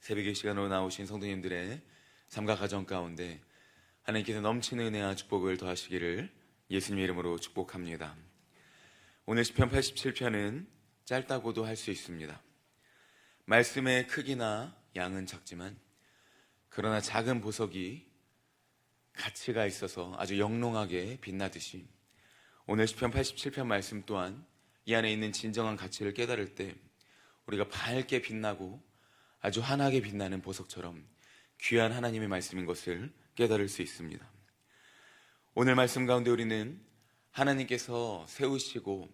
새벽의 시간으로 나오신 성도님들의 삶과 가정 가운데 하나님께서 넘치는 은혜와 축복을 더하시기를 예수님의 이름으로 축복합니다. 오늘 시편 87편은 짧다고도 할 수 있습니다. 말씀의 크기나 양은 작지만 그러나 작은 보석이 가치가 있어서 아주 영롱하게 빛나듯이 오늘 시편 87편 말씀 또한 이 안에 있는 진정한 가치를 깨달을 때 우리가 밝게 빛나고 아주 환하게 빛나는 보석처럼 귀한 하나님의 말씀인 것을 깨달을 수 있습니다. 오늘 말씀 가운데 우리는 하나님께서 세우시고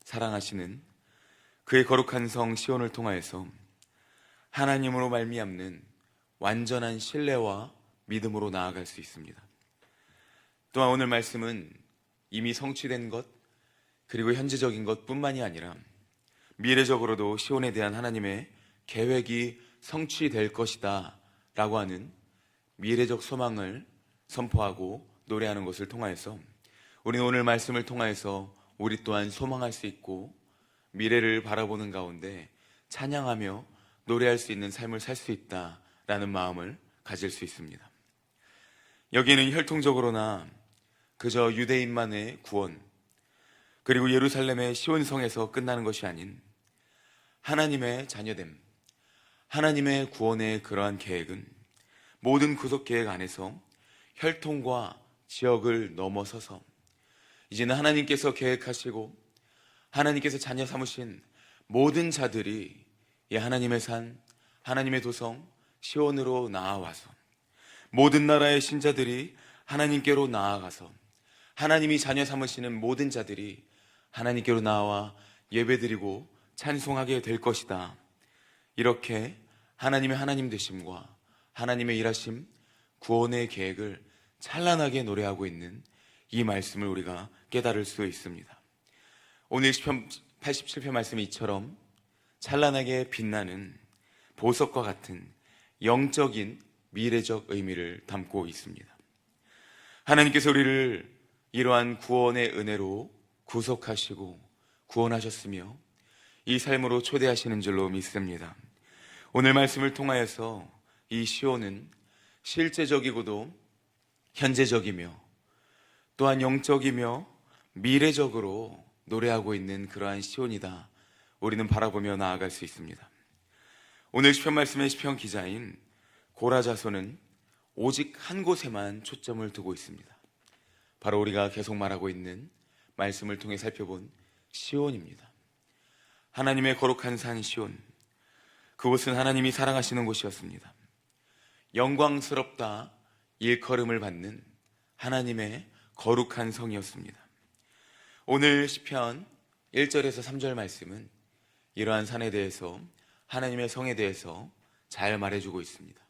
사랑하시는 그의 거룩한 성 시온을 통하여서 하나님으로 말미암는 완전한 신뢰와 믿음으로 나아갈 수 있습니다. 또한 오늘 말씀은 이미 성취된 것 그리고 현재적인 것뿐만이 아니라 미래적으로도 시온에 대한 하나님의 계획이 성취될 것이다 라고 하는 미래적 소망을 선포하고 노래하는 것을 통하여서 우리는 오늘 말씀을 통하여서 우리 또한 소망할 수 있고 미래를 바라보는 가운데 찬양하며 노래할 수 있는 삶을 살 수 있다라는 마음을 가질 수 있습니다. 여기는 혈통적으로나 그저 유대인만의 구원 그리고 예루살렘의 시온성에서 끝나는 것이 아닌 하나님의 자녀됨, 하나님의 구원의 그러한 계획은 모든 구속 계획 안에서 혈통과 지역을 넘어서서 이제는 하나님께서 계획하시고 하나님께서 자녀 삼으신 모든 자들이 이 하나님의 산, 하나님의 도성 시온으로 나아와서 모든 나라의 신자들이 하나님께로 나아가서 하나님이 자녀 삼으시는 모든 자들이 하나님께로 나와 예배드리고 찬송하게 될 것이다. 이렇게 하나님의 하나님 되심과 하나님의 일하심, 구원의 계획을 찬란하게 노래하고 있는 이 말씀을 우리가 깨달을 수 있습니다. 오늘 시편 87편 말씀이 이처럼 찬란하게 빛나는 보석과 같은 영적인 미래적 의미를 담고 있습니다. 하나님께서 우리를 이러한 구원의 은혜로 구속하시고 구원하셨으며 이 삶으로 초대하시는 줄로 믿습니다. 오늘 말씀을 통하여서 이 시온은 실제적이고도 현재적이며 또한 영적이며 미래적으로 노래하고 있는 그러한 시온이다. 우리는 바라보며 나아갈 수 있습니다. 오늘 시편 말씀의 시편 기자인 고라 자손은 오직 한 곳에만 초점을 두고 있습니다. 바로 우리가 계속 말하고 있는 말씀을 통해 살펴본 시온입니다. 하나님의 거룩한 산 시온, 그곳은 하나님이 사랑하시는 곳이었습니다. 영광스럽다 일컬음을 받는 하나님의 거룩한 성이었습니다. 오늘 시편 1절에서 3절 말씀은 이러한 산에 대해서 하나님의 성에 대해서 잘 말해주고 있습니다.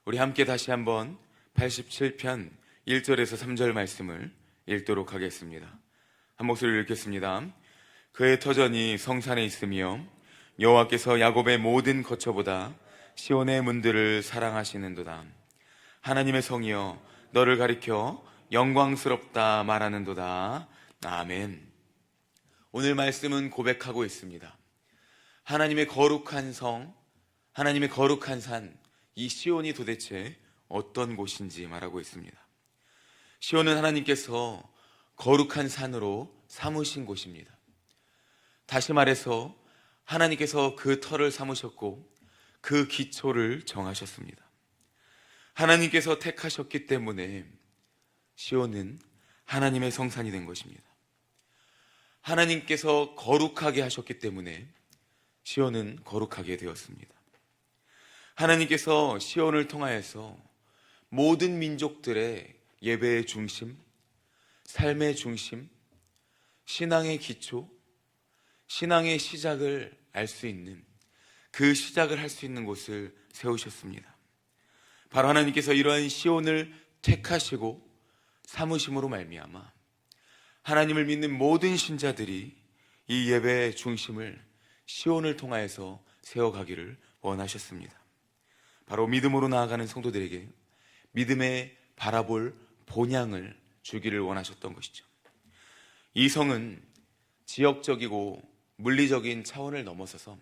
우리 함께 다시 한번 87편 1절에서 3절 말씀을 읽도록 하겠습니다. 한 목소리로 읽겠습니다. 그의 터전이 성산에 있으며 여호와께서 야곱의 모든 거처보다 시온의 문들을 사랑하시는도다. 하나님의 성이여 너를 가리켜 영광스럽다 말하는도다. 아멘. 오늘 말씀은 고백하고 있습니다. 하나님의 거룩한 성, 하나님의 거룩한 산, 이 시온이 도대체 어떤 곳인지 말하고 있습니다. 시온은 하나님께서 거룩한 산으로 삼으신 곳입니다. 다시 말해서 하나님께서 그 터를 삼으셨고 그 기초를 정하셨습니다. 하나님께서 택하셨기 때문에 시온은 하나님의 성산이 된 것입니다. 하나님께서 거룩하게 하셨기 때문에 시온은 거룩하게 되었습니다. 하나님께서 시온을 통하여서 모든 민족들의 예배의 중심, 삶의 중심, 신앙의 기초, 신앙의 시작을 알 수 있는 그 시작을 할 수 있는 곳을 세우셨습니다. 바로 하나님께서 이러한 시온을 택하시고 삼으심으로 말미암아 하나님을 믿는 모든 신자들이 이 예배의 중심을 시온을 통하여서 세워가기를 원하셨습니다. 바로 믿음으로 나아가는 성도들에게 믿음의 바라볼 본향을 주기를 원하셨던 것이죠. 이 성은 지역적이고 물리적인 차원을 넘어서서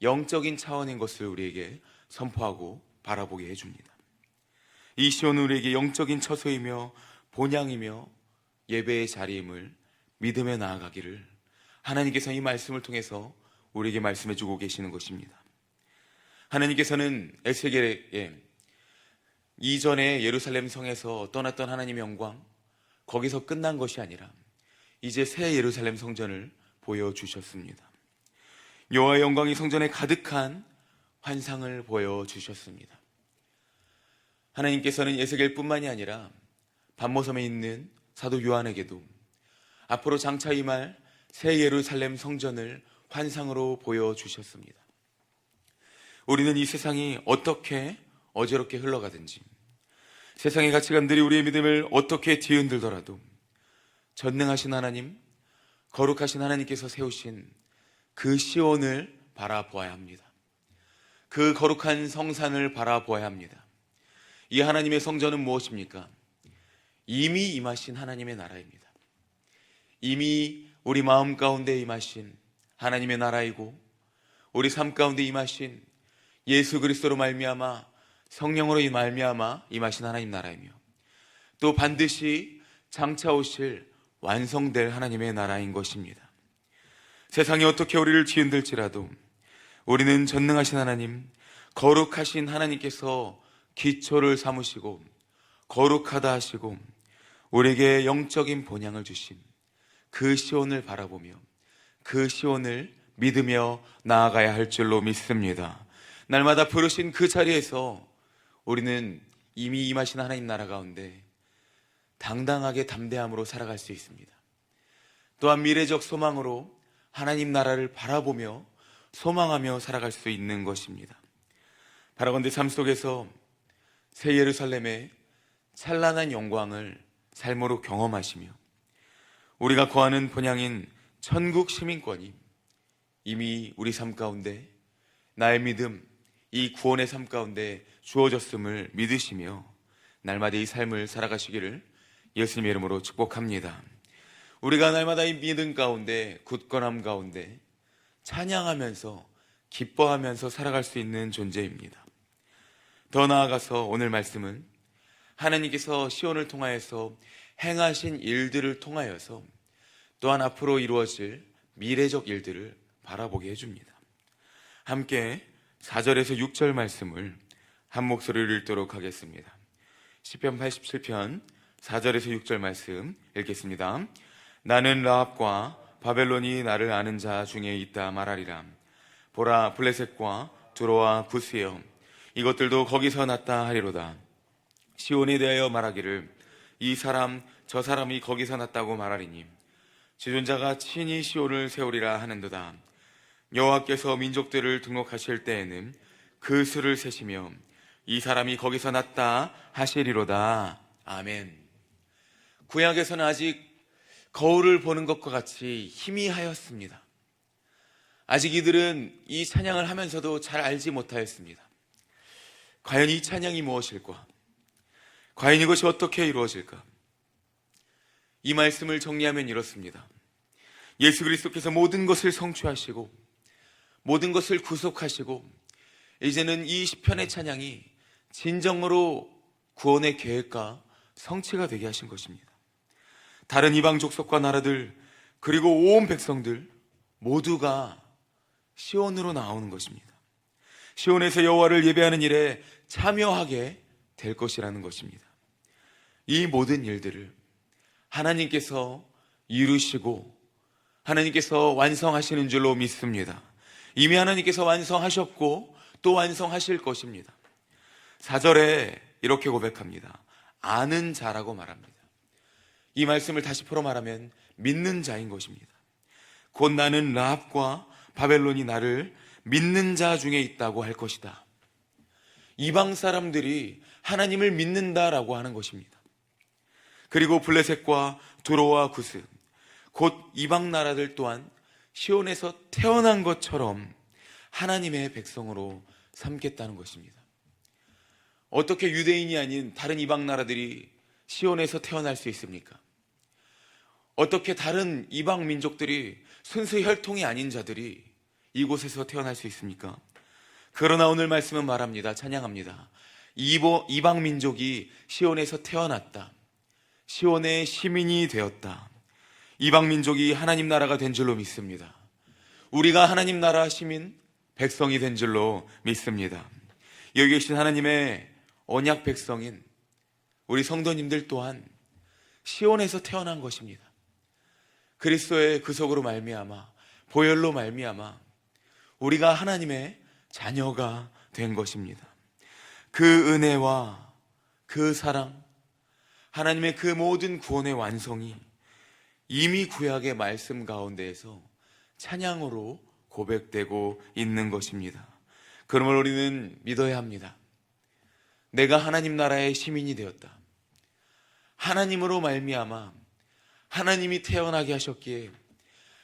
영적인 차원인 것을 우리에게 선포하고 바라보게 해줍니다. 이 시온은 우리에게 영적인 처소이며 본향이며 예배의 자리임을 믿으며 나아가기를 하나님께서 이 말씀을 통해서 우리에게 말씀해주고 계시는 것입니다. 하나님께서는 에스겔에게 이전에 예루살렘 성에서 떠났던 하나님의 영광, 거기서 끝난 것이 아니라 이제 새 예루살렘 성전을 보여주셨습니다. 여호와의 영광이 성전에 가득한 환상을 보여주셨습니다. 하나님께서는 에스겔뿐만이 아니라 반모섬에 있는 사도 요한에게도 앞으로 장차 임할 새 예루살렘 성전을 환상으로 보여주셨습니다. 우리는 이 세상이 어떻게 어지럽게 흘러가든지, 세상의 가치관들이 우리의 믿음을 어떻게 뒤흔들더라도 전능하신 하나님, 거룩하신 하나님께서 세우신 그 시온을 바라보아야 합니다. 그 거룩한 성산을 바라보아야 합니다. 이 하나님의 성전은 무엇입니까? 이미 임하신 하나님의 나라입니다. 이미 우리 마음 가운데 임하신 하나님의 나라이고, 우리 삶 가운데 임하신 예수 그리스도로 말미암아 성령으로 말미암아 임하신 하나님 나라이며, 또 반드시 장차 오실 완성될 하나님의 나라인 것입니다. 세상이 어떻게 우리를 뒤흔들지라도 우리는 전능하신 하나님, 거룩하신 하나님께서 기초를 삼으시고 거룩하다 하시고 우리에게 영적인 본향을 주신 그 시온을 바라보며 그 시온을 믿으며 나아가야 할 줄로 믿습니다. 날마다 부르신 그 자리에서 우리는 이미 임하신 하나님 나라 가운데 당당하게 담대함으로 살아갈 수 있습니다. 또한 미래적 소망으로 하나님 나라를 바라보며 소망하며 살아갈 수 있는 것입니다. 바라건대 삶 속에서 새 예루살렘의 찬란한 영광을 삶으로 경험하시며 우리가 거하는 본향인 천국 시민권이 이미 우리 삶 가운데, 나의 믿음, 이 구원의 삶 가운데 주어졌음을 믿으시며 날마다 이 삶을 살아가시기를 예수님의 이름으로 축복합니다. 우리가 날마다 이 믿음 가운데, 굳건함 가운데 찬양하면서 기뻐하면서 살아갈 수 있는 존재입니다. 더 나아가서 오늘 말씀은 하나님께서 시온을 통하여서 행하신 일들을 통하여서 또한 앞으로 이루어질 미래적 일들을 바라보게 해줍니다. 함께 4절에서 6절 말씀을 한 목소리로 읽도록 하겠습니다. 시편 87편 4절에서 6절 말씀 읽겠습니다. 나는 라합과 바벨론이 나를 아는 자 중에 있다 말하리라. 보라, 블레셋과 두로와 구스여, 이것들도 거기서 났다 하리로다. 시온에 대하여 말하기를 이 사람 저 사람이 거기서 났다고 말하리니 지존자가 친히 시온을 세우리라 하는도다. 여호와께서 민족들을 등록하실 때에는 그 수를 세시며 이 사람이 거기서 났다 하시리로다. 아멘. 구약에서는 아직 거울을 보는 것과 같이 희미하였습니다. 아직 이들은 이 찬양을 하면서도 잘 알지 못하였습니다. 과연 이 찬양이 무엇일까? 과연 이것이 어떻게 이루어질까? 이 말씀을 정리하면 이렇습니다. 예수 그리스도께서 모든 것을 성취하시고 모든 것을 구속하시고 이제는 이 시편의 찬양이 진정으로 구원의 계획과 성취가 되게 하신 것입니다. 다른 이방 족속과 나라들 그리고 온 백성들 모두가 시온으로 나오는 것입니다. 시온에서 여호와를 예배하는 일에 참여하게 될 것이라는 것입니다. 이 모든 일들을 하나님께서 이루시고 하나님께서 완성하시는 줄로 믿습니다. 이미 하나님께서 완성하셨고 또 완성하실 것입니다. 4절에 이렇게 고백합니다. 아는 자라고 말합니다. 이 말씀을 다시 풀어 말하면 믿는 자인 것입니다. 곧 나는 라합과 바벨론이 나를 믿는 자 중에 있다고 할 것이다. 이방 사람들이 하나님을 믿는다라고 하는 것입니다. 그리고 블레셋과 두로와 구스, 곧 이방 나라들 또한 시온에서 태어난 것처럼 하나님의 백성으로 삼겠다는 것입니다. 어떻게 유대인이 아닌 다른 이방 나라들이 시온에서 태어날 수 있습니까? 어떻게 다른 이방 민족들이 순수 혈통이 아닌 자들이 이곳에서 태어날 수 있습니까? 그러나 오늘 말씀은 말합니다. 찬양합니다. 이방 민족이 시온에서 태어났다. 시온의 시민이 되었다. 이방 민족이 하나님 나라가 된 줄로 믿습니다. 우리가 하나님 나라 시민, 백성이 된 줄로 믿습니다. 여기 계신 하나님의 언약 백성인 우리 성도님들 또한 시온에서 태어난 것입니다. 그리스도의 구속으로 말미암아, 보혈로 말미암아 우리가 하나님의 자녀가 된 것입니다. 그 은혜와 그 사랑, 하나님의 그 모든 구원의 완성이 이미 구약의 말씀 가운데에서 찬양으로 고백되고 있는 것입니다. 그러므로 우리는 믿어야 합니다. 내가 하나님 나라의 시민이 되었다. 하나님으로 말미암아 하나님이 태어나게 하셨기에,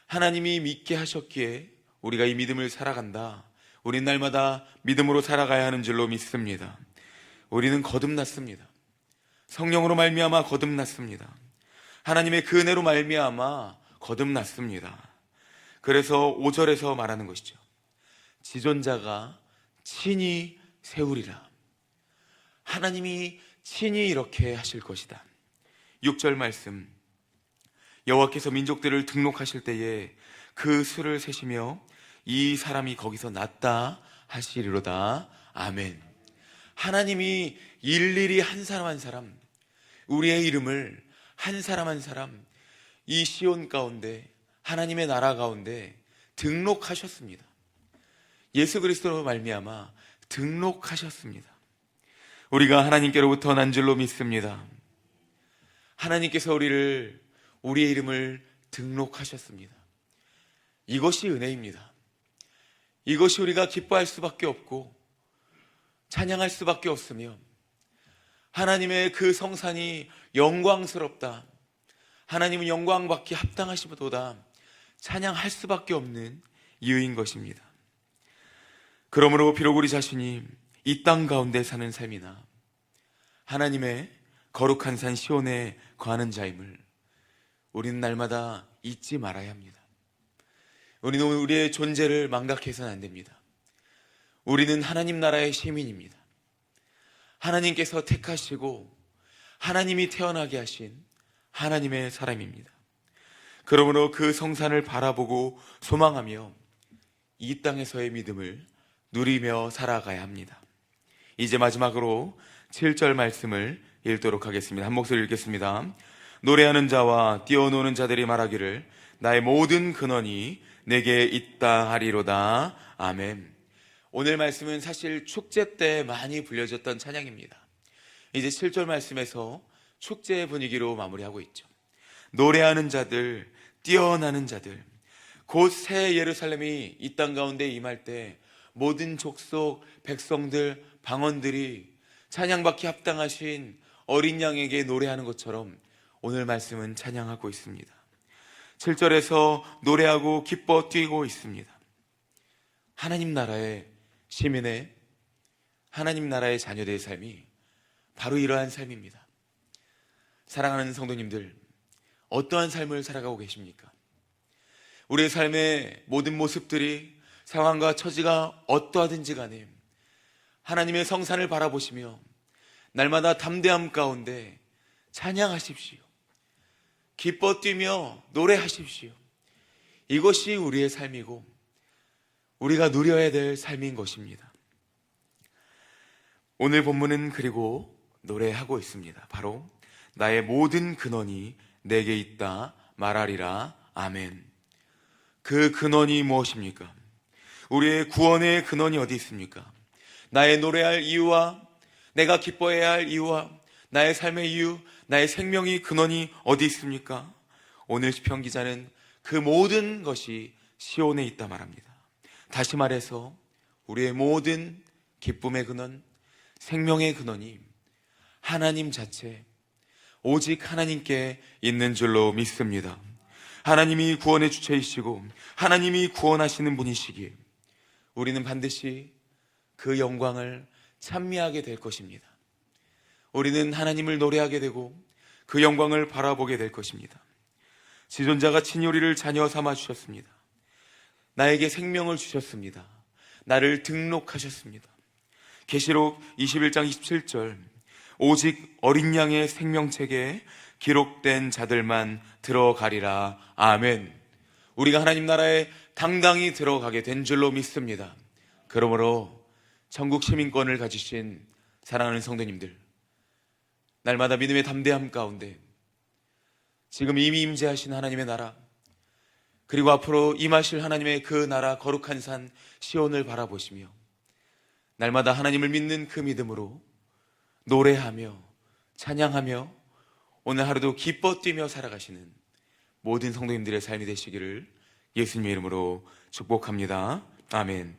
하나님이 믿게 하셨기에 우리가 이 믿음을 살아간다. 우린 날마다 믿음으로 살아가야 하는 줄로 믿습니다. 우리는 거듭났습니다. 성령으로 말미암아 거듭났습니다. 하나님의 그 은혜로 말미암아 거듭났습니다. 그래서 5절에서 말하는 것이죠. 지존자가 친히 세우리라. 하나님이 친히 이렇게 하실 것이다. 6절 말씀, 여호와께서 민족들을 등록하실 때에 그 수를 세시며 이 사람이 거기서 났다 하시리로다. 아멘. 하나님이 일일이 한 사람 한 사람, 우리의 이름을 한 사람 한 사람 이 시온 가운데, 하나님의 나라 가운데 등록하셨습니다. 예수 그리스도로 말미암아 등록하셨습니다. 우리가 하나님께로부터 난 줄로 믿습니다. 하나님께서 우리의 이름을 등록하셨습니다. 이것이 은혜입니다. 이것이 우리가 기뻐할 수밖에 없고 찬양할 수밖에 없으며, 하나님의 그 성산이 영광스럽다, 하나님은 영광받기 합당하시도다 찬양할 수밖에 없는 이유인 것입니다. 그러므로 비록 우리 자신이 이 땅 가운데 사는 삶이나 하나님의 거룩한 산 시온에 거하는 자임을 우리는 날마다 잊지 말아야 합니다. 우리는 우리의 존재를 망각해서는 안 됩니다. 우리는 하나님 나라의 시민입니다. 하나님께서 택하시고 하나님이 태어나게 하신 하나님의 사람입니다. 그러므로 그 성산을 바라보고 소망하며 이 땅에서의 믿음을 누리며 살아가야 합니다. 이제 마지막으로 7절 말씀을 읽도록 하겠습니다. 한 목소리 읽겠습니다. 노래하는 자와 뛰어노는 자들이 말하기를 나의 모든 근원이 내게 있다 하리로다. 아멘. 오늘 말씀은 사실 축제 때 많이 불려졌던 찬양입니다. 이제 7절 말씀에서 축제의 분위기로 마무리하고 있죠. 노래하는 자들, 뛰어나는 자들, 곧 새 예루살렘이 이 땅 가운데 임할 때 모든 족속, 백성들, 방언들이 찬양받기 합당하신 어린 양에게 노래하는 것처럼 오늘 말씀은 찬양하고 있습니다. 7절에서 노래하고 기뻐 뛰고 있습니다. 하나님 나라의 시민의, 하나님 나라의 자녀들의 삶이 바로 이러한 삶입니다. 사랑하는 성도님들, 어떠한 삶을 살아가고 계십니까? 우리의 삶의 모든 모습들이, 상황과 처지가 어떠하든지 간에 하나님의 성산을 바라보시며 날마다 담대함 가운데 찬양하십시오. 기뻐 뛰며 노래하십시오. 이것이 우리의 삶이고 우리가 누려야 될 삶인 것입니다. 오늘 본문은 그리고 노래하고 있습니다. 바로 나의 모든 근원이 내게 있다 말하리라. 아멘. 그 근원이 무엇입니까? 우리의 구원의 근원이 어디 있습니까? 나의 노래할 이유와 내가 기뻐해야 할 이유와 나의 삶의 이유, 나의 생명의 근원이 어디 있습니까? 오늘 시편 기자는 그 모든 것이 시온에 있다 말합니다. 다시 말해서 우리의 모든 기쁨의 근원, 생명의 근원이 하나님 자체, 오직 하나님께 있는 줄로 믿습니다. 하나님이 구원의 주체이시고 하나님이 구원하시는 분이시기에 우리는 반드시 그 영광을 찬미하게 될 것입니다. 우리는 하나님을 노래하게 되고 그 영광을 바라보게 될 것입니다. 지존자가 친히 우리를 자녀 삼아 주셨습니다. 나에게 생명을 주셨습니다. 나를 등록하셨습니다. 계시록 21장 27절, 오직 어린 양의 생명책에 기록된 자들만 들어가리라. 아멘. 우리가 하나님 나라에 당당히 들어가게 된 줄로 믿습니다. 그러므로 천국 시민권을 가지신 사랑하는 성도님들, 날마다 믿음의 담대함 가운데 지금 이미 임재하신 하나님의 나라, 그리고 앞으로 임하실 하나님의 그 나라 거룩한 산 시온을 바라보시며 날마다 하나님을 믿는 그 믿음으로 노래하며 찬양하며 오늘 하루도 기뻐 뛰며 살아가시는 모든 성도님들의 삶이 되시기를 예수님의 이름으로 축복합니다. 아멘.